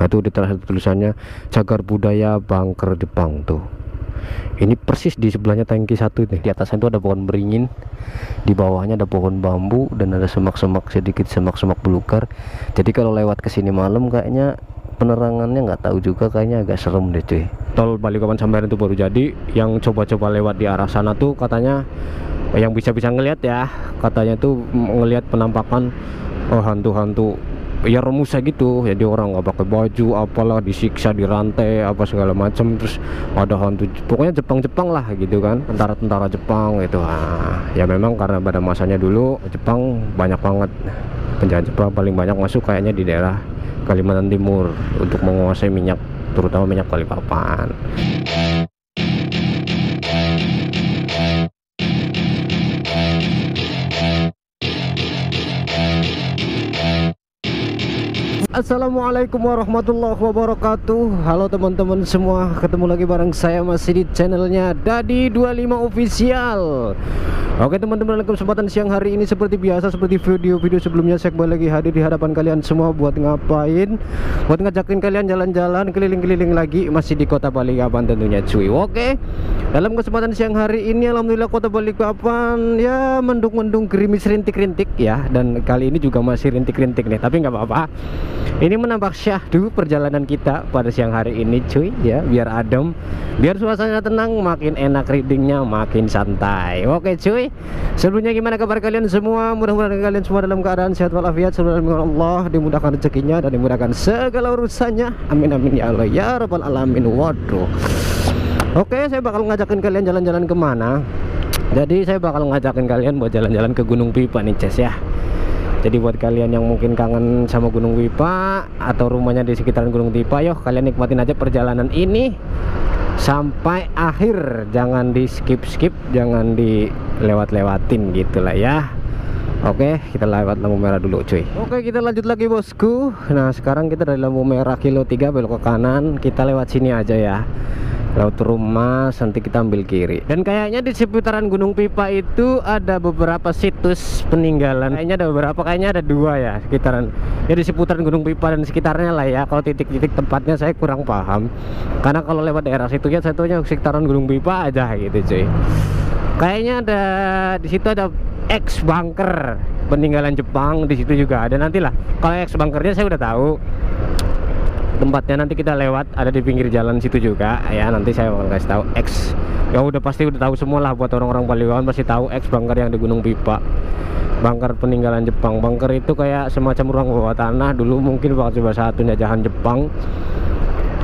Nah tuh di salah satu tulisannya cagar budaya Bangker Jepang tuh. Ini persis di sebelahnya tangki satu nih. Di atasnya itu ada pohon beringin, di bawahnya ada pohon bambu, dan ada semak-semak, sedikit semak-semak belukar. Jadi kalau lewat ke sini malam kayaknya penerangannya nggak tahu juga, kayaknya agak serem deh cuy. Tol Balikpapan Sambaran itu baru jadi. Yang coba-coba lewat di arah sana tuh katanya yang bisa-bisa ngelihat ya, katanya tuh ngelihat penampakan hantu-hantu ya Romusa gitu. Jadi orang nggak pakai baju, apalah, disiksa, dirantai, apa segala macam. Terus ada hantu, pokoknya Jepang-Jepang lah gitu kan, tentara-tentara Jepang gitu. Ya memang karena pada masanya dulu Jepang banyak banget, penjahat Jepang paling banyak masuk kayaknya di daerah Kalimantan Timur untuk menguasai minyak, terutama minyak Balikpapan. Assalamualaikum warahmatullahi wabarakatuh. Halo teman-teman semua, ketemu lagi bareng saya masih di channelnya Dadi 25 Official. Oke teman-teman, dalam kesempatan siang hari ini seperti biasa, seperti video-video sebelumnya, saya kembali lagi hadir di hadapan kalian semua buat ngapain? Buat ngajakin kalian jalan-jalan keliling-keliling lagi, masih di kota Balikpapan tentunya cuy. Oke, dalam kesempatan siang hari ini alhamdulillah kota Balikpapan ya mendung-mendung, gerimis, rintik-rintik ya. Dan kali ini juga masih rintik-rintik nih, tapi nggak apa-apa. Ini menambah syahdu perjalanan kita pada siang hari ini cuy ya, biar adem, biar suasananya tenang, makin enak readingnya, makin santai. Oke cuy, sebelumnya gimana kabar kalian semua? Mudah-mudahan kalian semua dalam keadaan sehat walafiat, selalu Allah dimudahkan rezekinya dan dimudahkan segala urusannya. Amin amin ya Allah ya rabbal alamin. Waduh. Oke, saya bakal ngajakin kalian jalan-jalan kemana? Jadi saya bakal ngajakin kalian buat jalan-jalan ke Gunung Pipa nih Ces ya. Jadi buat kalian yang mungkin kangen sama Gunung Pipa atau rumahnya di sekitaran Gunung Pipa, yuk kalian nikmatin aja perjalanan ini sampai akhir, jangan di skip-skip, jangan dilewat-lewatin gitu lah ya. Oke, kita lewat lampu merah dulu cuy. Oke, kita lanjut lagi bosku. Nah sekarang kita dari lampu merah kilo 3 belok ke kanan, kita lewat sini aja ya, laut rumah, nanti kita ambil kiri. Dan kayaknya di seputaran Gunung Pipa itu ada beberapa situs peninggalan. Kayaknya ada beberapa, kayaknya ada 2 ya sekitaran. Ya di seputaran Gunung Pipa dan sekitarnya lah ya. Kalau titik-titik tempatnya saya kurang paham, karena kalau lewat daerah situ ya saya tahunya sekitaran Gunung Pipa aja gitu cuy. Kayaknya ada di situ ada ex bunker peninggalan Jepang, di situ juga ada. Nantilah kalau ex bunkernya saya udah tahu tempatnya, nanti kita lewat, ada di pinggir jalan situ juga ya. Nanti saya akan kasih tahu X, ya udah pasti udah tahu semua lah, buat orang-orang Balikpapan pasti tahu X bunker yang di Gunung Pipa, bunker peninggalan Jepang. Bunker itu kayak semacam ruang bawah tanah dulu, mungkin waktu saat penjajahan Jepang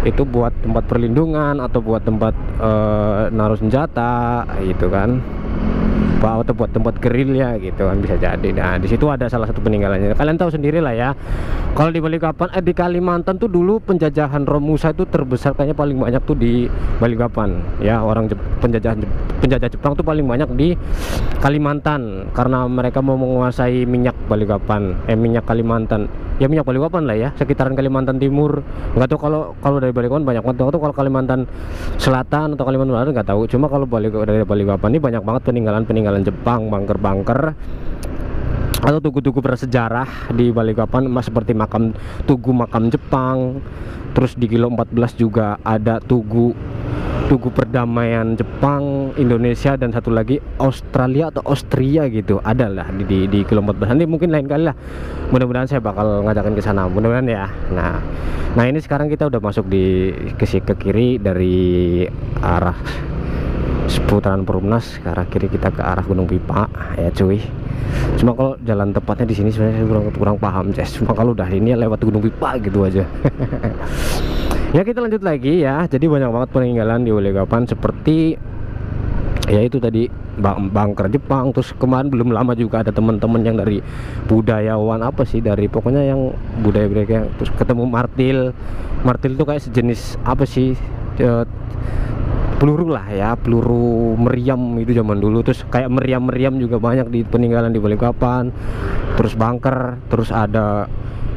itu buat tempat perlindungan atau buat tempat naruh senjata gitu kan, atau buat tempat gerilya gitu kan, bisa jadi. Nah di situ ada salah satu peninggalannya, kalian tahu sendiri lah ya. Kalau di Balikpapan, di Kalimantan tuh dulu penjajahan Romusa itu terbesar, kayaknya paling banyak tuh di Balikpapan ya. Orang penjajah Jepang tuh paling banyak di Kalimantan, karena mereka mau menguasai minyak Balikpapan, minyak Kalimantan ya, minyak Balikpapan lah ya, sekitaran Kalimantan Timur. Nggak tahu kalau dari Balikpapan banyak banget tuh, kalau Kalimantan Selatan atau Kalimantan Barat nggak tahu. Cuma kalau dari Balikpapan ini banyak banget peninggalan Jepang, bunker-bunker atau tugu-tugu bersejarah di Balikpapan, seperti tugu makam Jepang. Terus di kilo 14 juga ada tugu perdamaian Jepang, Indonesia, dan satu lagi Australia atau Austria gitu, ada lah di kilo 14. Nanti mungkin lain kali lah, mudah-mudahan saya bakal ngajakin ke sana, mudah-mudahan ya. Nah ini sekarang kita udah masuk ke kiri dari arah seputaran Perumnas, ke arah kiri kita ke arah Gunung Pipa ya cuy. Cuma kalau jalan tepatnya di sini sebenarnya saya kurang paham Ces. Cuma kalau udah ini lewat Gunung Pipa gitu aja. Ya kita lanjut lagi ya. Jadi banyak banget peninggalan di Balikpapan, seperti ya itu tadi bunker Jepang. Terus kemarin belum lama juga ada teman-teman yang dari budayawan apa sih, dari pokoknya yang budaya mereka, terus ketemu martil itu kayak sejenis apa sih, peluru lah ya, peluru meriam itu zaman dulu. Terus kayak meriam juga banyak di peninggalan di Balikpapan. Terus bunker, terus ada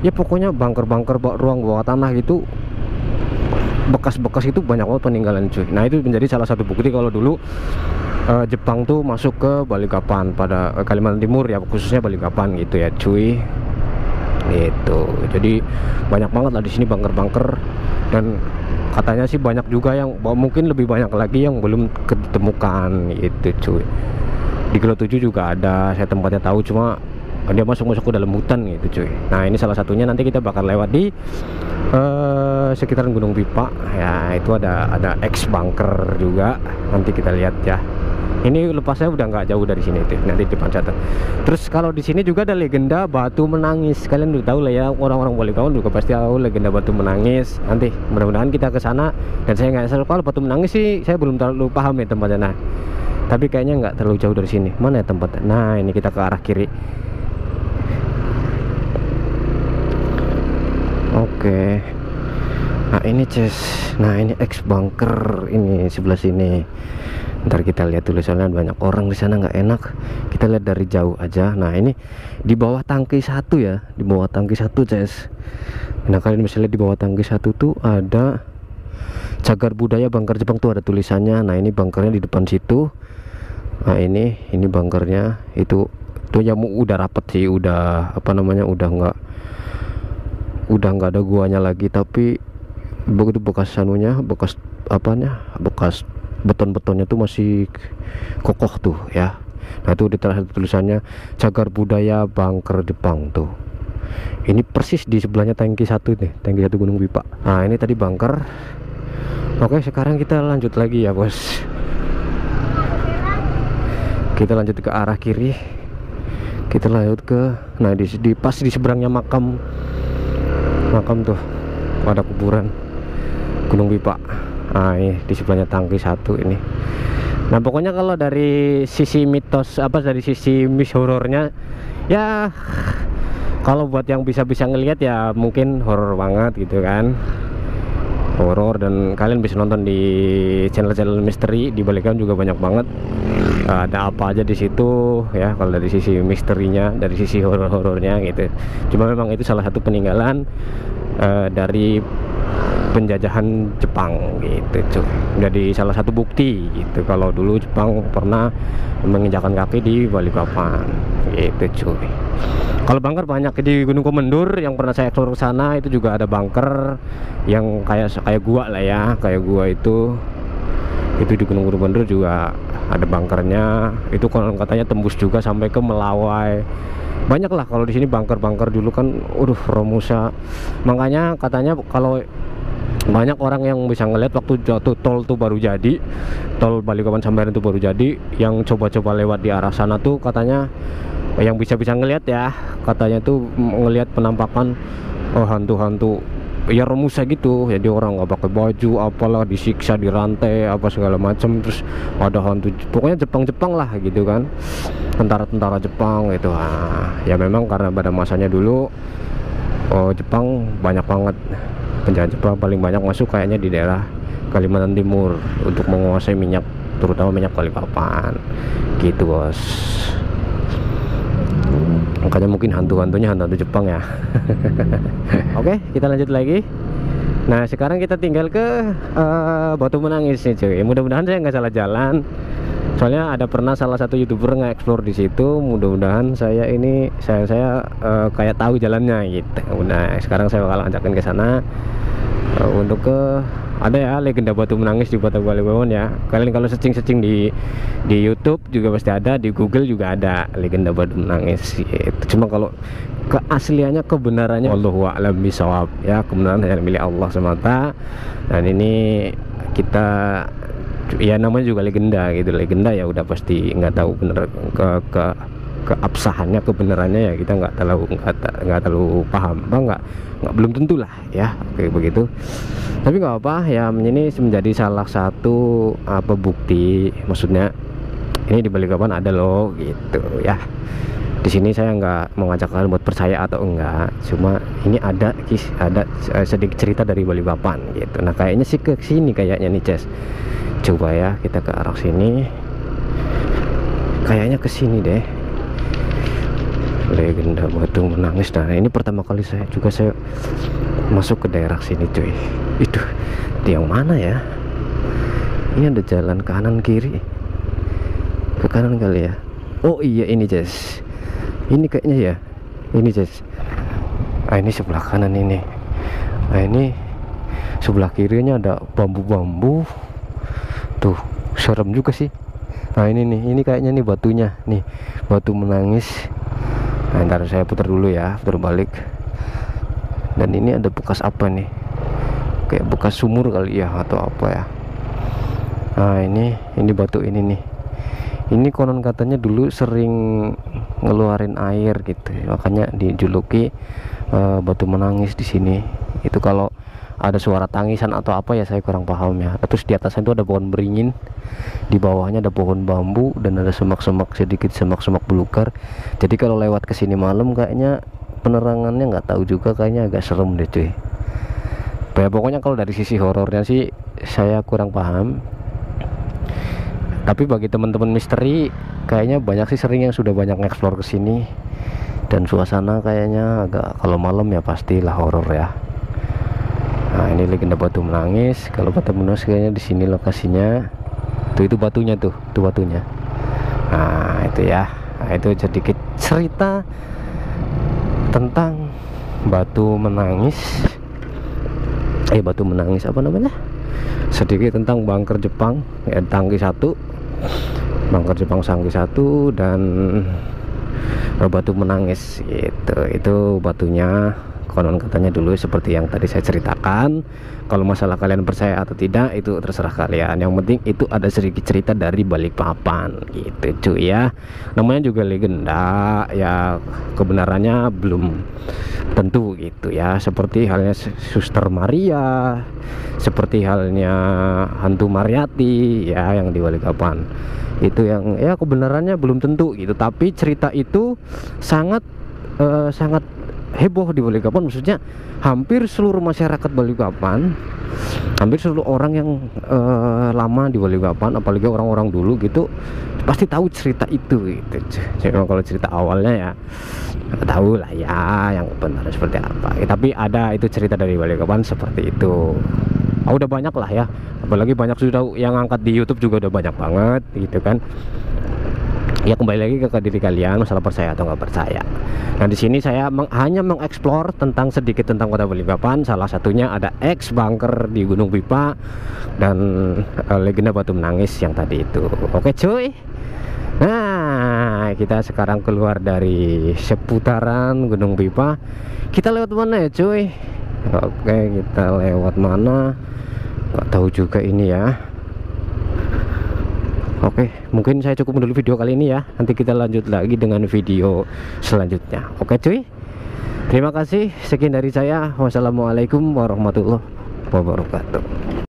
ya pokoknya bunker-bunker ruang bawah tanah gitu, bekas-bekas itu banyak banget peninggalan cuy. Nah itu menjadi salah satu bukti kalau dulu Jepang tuh masuk ke Balikpapan, pada Kalimantan Timur ya, khususnya Balikpapan gitu ya cuy. Gitu. Jadi banyak banget lah di sini bunker-bunker, dan katanya sih banyak juga yang mungkin lebih banyak lagi yang belum ditemukan gitu cuy. Di Kilo 7 juga ada, saya tempatnya tahu, cuma dia masuk ke dalam hutan gitu cuy. Nah ini salah satunya, nanti kita bakal lewat di sekitaran Gunung Pipa ya. Itu ada X bunker juga, nanti kita lihat ya. Ini lepasnya udah nggak jauh dari sini tuh, nanti di Pancatan. Terus kalau di sini juga ada legenda batu menangis. Kalian udah tahu lah ya, orang-orang Balikpapan juga pasti tahu legenda batu menangis. Nanti mudah-mudahan kita ke sana. Dan saya nggak salah, kalau batu menangis sih saya belum terlalu paham ya tempatnya. Nah, tapi kayaknya nggak terlalu jauh dari sini. Mana ya tempatnya? Nah, ini kita ke arah kiri. Oke. Nah ini Ces. Nah ini X bunker ini sebelah sini. Ntar kita lihat tulisannya, banyak orang di sana, nggak enak. Kita lihat dari jauh aja. Nah ini di bawah tangki 1 ya, di bawah tangki 1 Ces. Nah kalian bisa lihat di bawah tangki 1 tuh ada cagar budaya bunker Jepang tuh, ada tulisannya. Nah ini bunkernya di depan situ. Nah ini bunkernya itu yang udah rapet sih, udah apa namanya, udah nggak ada guanya lagi, tapi begitu bekas anunya, bekas apanya, bekas beton-betonnya tuh masih kokoh tuh ya. Nah itu di terakhir tulisannya cagar budaya bunker Jepang tuh. Ini persis di sebelahnya tangki 1 nih, tangki 1 Gunung Pipa. Nah ini tadi bunker. Oke sekarang kita lanjut lagi ya bos. Kita lanjut ke arah kiri. Kita lanjut ke, nah pas di seberangnya makam tuh ada kuburan Gunung Pipa. Nah ini di sebelahnya tangki 1 ini. Nah pokoknya kalau dari sisi mitos, dari sisi horornya ya, kalau buat yang bisa ngelihat ya mungkin horor banget gitu kan, horor. Dan kalian bisa nonton di channel-channel misteri di Balikpapan juga banyak banget. Ada apa aja di situ ya, kalau dari sisi misterinya, dari sisi horornya gitu. Cuma memang itu salah satu peninggalan dari penjajahan Jepang gitu cuy. Jadi salah satu bukti gitu kalau dulu Jepang pernah menginjakan kaki di Balikpapan gitu cuy. Kalau bunker banyak di Gunung Komendur yang pernah saya eksplor ke sana, itu juga ada bunker yang kayak gua lah ya, kayak gua itu di Gunung Komendur juga ada bunkernya. Itu kalau katanya tembus juga sampai ke Melawai. Banyak lah kalau di sini bunker-bunker dulu kan, Romusa. Makanya katanya kalau banyak orang yang bisa ngeliat waktu tol tuh baru jadi, tol Balikpapan Sambaran itu baru jadi, yang coba-coba lewat di arah sana tuh katanya, yang bisa ngeliat ya, katanya tuh ngelihat penampakan hantu-hantu ya Romusa gitu. Jadi orang nggak pakai baju, apalah, disiksa, dirantai, apa segala macam. Terus ada hantu, pokoknya Jepang lah gitu kan, tentara-tentara Jepang gitu. Ya memang karena pada masanya dulu Jepang banyak banget, penjahat Jepang paling banyak masuk kayaknya di daerah Kalimantan Timur untuk menguasai minyak, terutama minyak Balikpapan gitu bos. Makanya mungkin hantu-hantunya hantu Jepang ya. Oke kita lanjut lagi. Nah sekarang kita tinggal ke Batu Menangis nih cuy. Mudah-mudahan saya nggak salah jalan, soalnya ada pernah salah satu YouTuber nge-explore di situ. Mudah-mudahan saya kayak tahu jalannya gitu. Nah sekarang saya bakal ajakin ke sana untuk ke, ada ya legenda Batu Menangis di Kota Balikpapan ya. Kalian kalau searching di YouTube juga pasti ada, di Google juga ada legenda Batu Menangis gitu. Cuma kalau keasliannya, kebenarannya Allahu a'lam bishawab ya, kebenaran hanya milik Allah semata. Dan ini kita ya namanya juga legenda gitu, legenda ya udah pasti nggak tahu bener keabsahannya, kebenarannya ya kita nggak terlalu paham, belum tentu lah ya. Oke begitu, tapi nggak apa ya, ini menjadi salah satu bukti, maksudnya ini di Balikpapan ada loh gitu ya. Di sini saya nggak mengajak kalian buat percaya atau enggak, cuma ini ada sedikit cerita dari Balikpapan gitu. Nah kayaknya sih ke sini kayaknya nih Ces. Coba ya kita ke arah sini, kayaknya ke sini deh, legenda Batu Menangis. Nah ini pertama kali saya masuk ke daerah sini cuy. Itu yang mana ya? Ini ada jalan kanan kiri, ke kanan kali ya. Oh iya ini Ces, ini kayaknya ya, ini Ces. Nah ini sebelah kanan ini. Nah ini sebelah kirinya ada bambu-bambu. Tuh serem juga sih. Nah ini nih, ini kayaknya nih batunya nih, batu menangis. Nah ntar saya putar dulu ya, putar balik. Dan ini ada bekas apa nih, kayak bekas sumur kali ya atau apa ya. Nah ini batu ini nih. Ini konon katanya dulu sering ngeluarin air gitu, makanya dijuluki batu menangis di sini. Itu kalau ada suara tangisan atau apa ya, saya kurang paham ya. Terus di atasnya itu ada pohon beringin, di bawahnya ada pohon bambu, dan ada semak-semak, sedikit semak-semak belukar. Jadi kalau lewat ke sini malam kayaknya penerangannya nggak tahu juga, kayaknya agak serem deh cuy. Ya, pokoknya kalau dari sisi horornya sih saya kurang paham. Tapi bagi teman-teman misteri, kayaknya banyak sih sering yang sudah banyak nge-explore ke sini. Dan suasana kayaknya agak, kalau malam ya pastilah horor ya. Nah ini legenda batu menangis. Kalau batu menangis kayaknya di sini lokasinya. Tuh itu batunya tuh, itu batunya. Nah itu ya. Nah itu sedikit cerita tentang batu menangis. Batu menangis apa namanya? Sedikit tentang bunker Jepang ya, Tangki 1, bunker Jepang Tangki 1, dan batu menangis itu batunya. Konon katanya dulu seperti yang tadi saya ceritakan. Kalau masalah kalian percaya atau tidak itu terserah kalian, yang penting itu ada sedikit cerita dari Balikpapan gitu cuy ya. Namanya juga legenda ya, kebenarannya belum tentu gitu ya. Seperti halnya Suster Maria, seperti halnya hantu Mariati ya yang di Balikpapan, itu yang ya kebenarannya belum tentu gitu. Tapi cerita itu sangat heboh di Balikpapan. Maksudnya hampir seluruh masyarakat Balikpapan, hampir seluruh orang yang lama di Balikpapan, apalagi orang-orang dulu gitu, pasti tahu cerita itu gitu. Jadi kalau cerita awalnya ya tahu lah ya yang benar seperti apa ya, tapi ada itu cerita dari Balikpapan seperti itu. Udah banyak lah ya, apalagi banyak sudah yang angkat di YouTube juga udah banyak banget gitu kan. Ya kembali lagi ke diri kalian, masalah percaya atau nggak percaya. Nah di sini saya hanya mengeksplor tentang sedikit tentang kota Balikpapan. Salah satunya ada X bunker di Gunung Pipa dan legenda batu menangis yang tadi itu. Oke cuy. Nah kita sekarang keluar dari seputaran Gunung Pipa. Kita lewat mana ya cuy? Oke kita lewat mana? Nggak tahu juga ini ya. Oke, mungkin saya cukup dulu video kali ini ya. Nanti kita lanjut lagi dengan video selanjutnya. Oke cuy, terima kasih. Sekian dari saya. Wassalamualaikum warahmatullahi wabarakatuh.